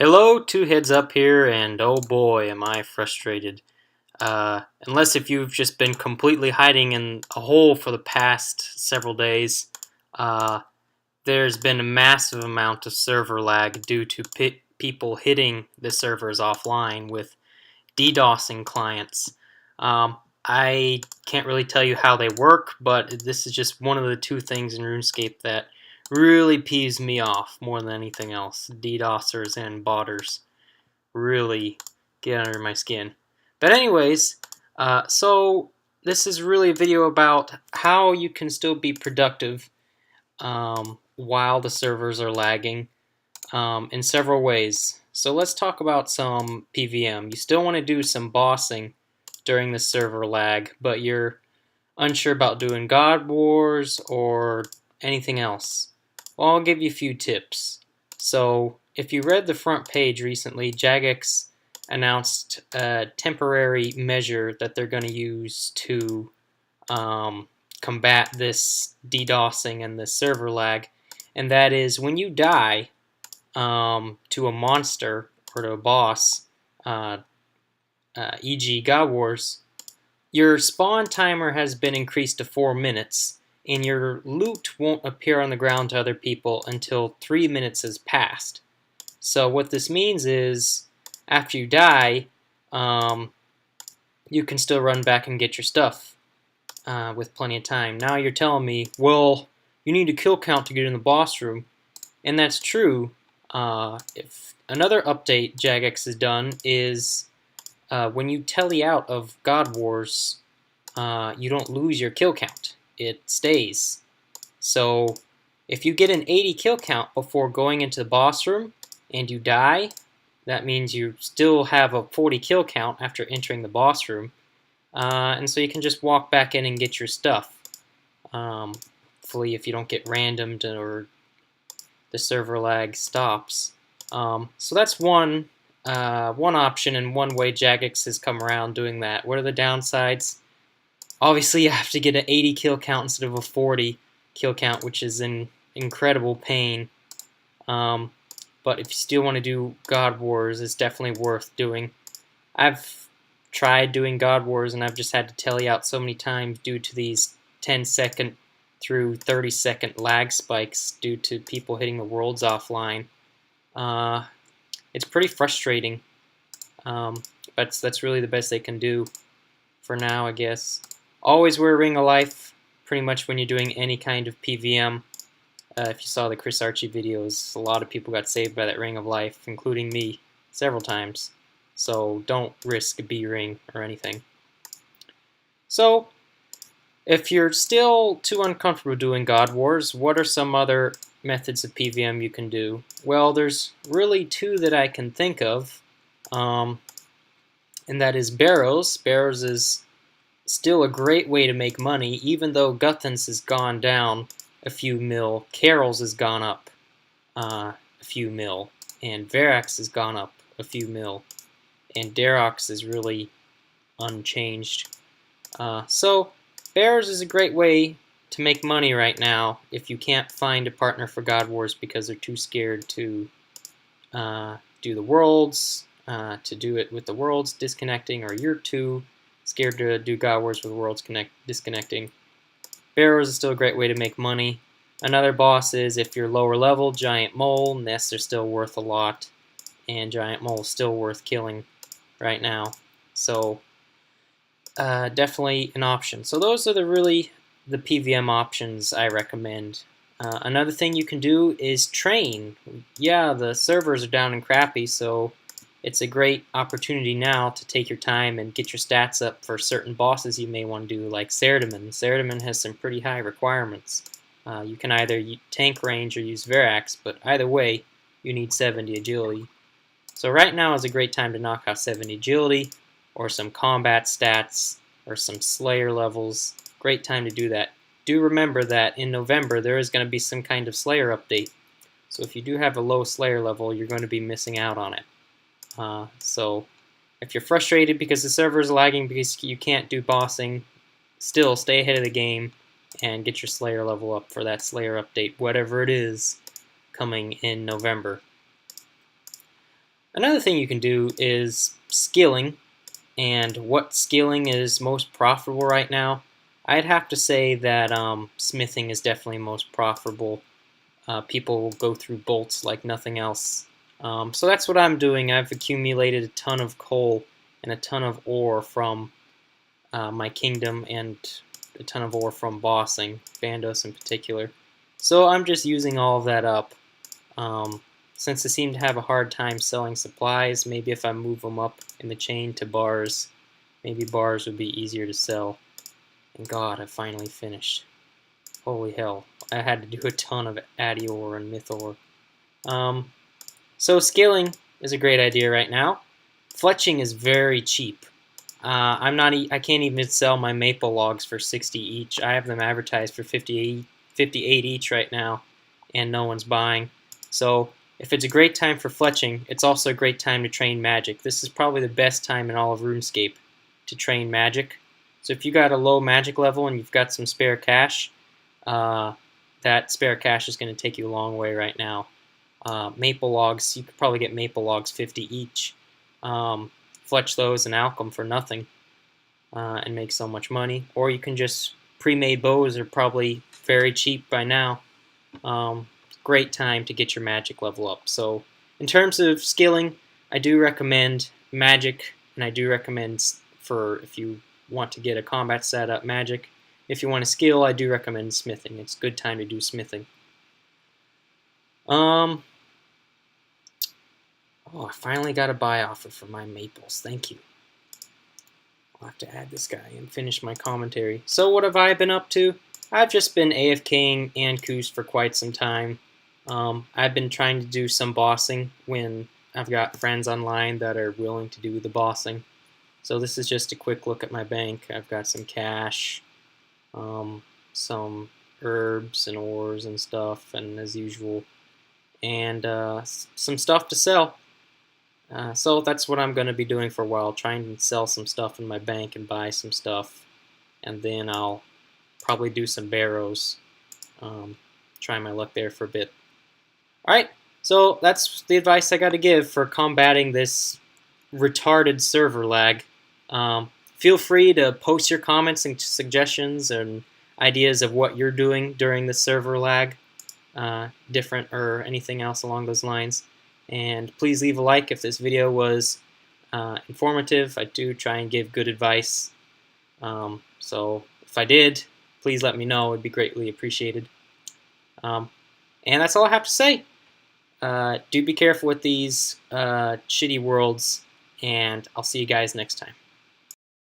Hello, two heads up here, and oh boy, am I frustrated. Unless if you've just been completely hiding in a hole for the past several days, uh, there's been a massive amount of server lag due to people hitting the servers offline with DDoSing clients. I can't really tell you how they work, but this is just one of the two things in RuneScape that really peeves me off more than anything else. DDoSers and botters really get under my skin. But anyways, so this is really a video about how you can still be productive while the servers are lagging in several ways. So let's talk about some PVM. You still want to do some bossing during the server lag, but you're unsure about doing God Wars or anything else. Well, I'll give you a few tips. So if you read the front page recently, Jagex announced a temporary measure that they're going to use to combat this DDoSing and this server lag, and that is when you die to a monster or to a boss, e.g. God Wars, your spawn timer has been increased to 4 minutes, and your loot won't appear on the ground to other people until 3 minutes has passed. So what this means is, after you die, you can still run back and get your stuff with plenty of time. Now you're telling me, well, you need a kill count to get in the boss room, and that's true. If another update Jagex has done is when you tele out of God Wars, you don't lose your kill count. It stays. So if you get an 80 kill count before going into the boss room and you die, that means you still have a 40 kill count after entering the boss room. And so you can just walk back in and get your stuff. Hopefully if you don't get randomed or the server lag stops. So that's one option and one way Jagex has come around doing that. What are the downsides? Obviously you have to get an 80 kill count instead of a 40 kill count, which is in incredible pain. But if you still want to do God Wars, it's definitely worth doing. I've tried doing God Wars and I've just had to tele out so many times due to these 10-second through 30-second lag spikes due to people hitting the worlds offline. It's pretty frustrating, but that's really the best they can do for now, I guess. Always wear Ring of Life pretty much when you're doing any kind of PVM. If you saw the Chris Archie videos, a lot of people got saved by that Ring of Life, including me several times. So don't risk a B ring or anything. So if you're still too uncomfortable doing God Wars, what are some other methods of PVM you can do? Well, there's really two that I can think of, and that is Barrows. Barrows is still a great way to make money, even though Guthans has gone down a few mil, Carol's has gone up a few mil, and Verax has gone up a few mil, and Darox is really unchanged. So Barrows is a great way to make money right now if you can't find a partner for God Wars because they're too scared to do the worlds, to do it with the worlds disconnecting, or you're too scared to do God Wars with worlds disconnecting. Barrows is still a great way to make money. Another boss is if you're lower level, Giant Mole. Nests are still worth a lot, and Giant Mole is still worth killing right now. So definitely an option. So those are the PVM options I recommend. Another thing you can do is train. Yeah, the servers are down and crappy, so it's a great opportunity now to take your time and get your stats up for certain bosses you may want to do, like Cerdaman. Cerdaman has some pretty high requirements. You can either tank range or use Verax, but either way, you need 70 agility. So right now is a great time to knock out 70 agility, or some combat stats, or some Slayer levels. Great time to do that. Do remember that in November there is going to be some kind of Slayer update. So if you do have a low Slayer level, you're going to be missing out on it. So if you're frustrated because the server is lagging because you can't do bossing, still stay ahead of the game and get your Slayer level up for that Slayer update, whatever it is, coming in November. Another thing you can do is skilling, and what skilling is most profitable right now. I'd have to say that smithing is definitely most profitable. People will go through bolts like nothing else. So that's what I'm doing. I've accumulated a ton of coal and a ton of ore from my kingdom and a ton of ore from bossing, Bandos in particular. So I'm just using all of that up. Since I seem to have a hard time selling supplies, maybe if I move them up in the chain to bars, maybe bars would be easier to sell. And God, I finally finished. Holy hell, I had to do a ton of Addy ore and Myth ore. So scaling is a great idea right now. Fletching is very cheap. I can't even sell my maple logs for 60 each. I have them advertised for 58 each right now, and no one's buying. So if it's a great time for fletching, it's also a great time to train magic. This is probably the best time in all of RuneScape to train magic. So if you got a low magic level and you've got some spare cash, that spare cash is going to take you a long way right now. Maple logs, you could probably get maple logs 50 each. Fletch those and alch them for nothing and make so much money. Or you can just, pre-made bows are probably very cheap by now. Great time to get your magic level up. So in terms of skilling, I do recommend magic, and I do recommend for if you want to get a combat setup, magic. If you want to skill, I do recommend smithing. It's a good time to do smithing. Oh, I finally got a buy offer for my maples. Thank you. I'll have to add this guy and finish my commentary. So what have I been up to? I've just been AFKing and Coos for quite some time. I've been trying to do some bossing when I've got friends online that are willing to do the bossing. So this is just a quick look at my bank. I've got some cash, some herbs and ores and stuff, and as usual, and some stuff to sell. So that's what I'm going to be doing for a while, trying to sell some stuff in my bank and buy some stuff, and then I'll probably do some barrows, try my luck there for a bit. Alright, so that's the advice I got to give for combating this retarded server lag. Feel free to post your comments and suggestions and ideas of what you're doing during the server lag, different or anything else along those lines. And please leave a like if this video was informative. I do try and give good advice. So if I did, please let me know. It would be greatly appreciated. And that's all I have to say. Do be careful with these shitty worlds, and I'll see you guys next time.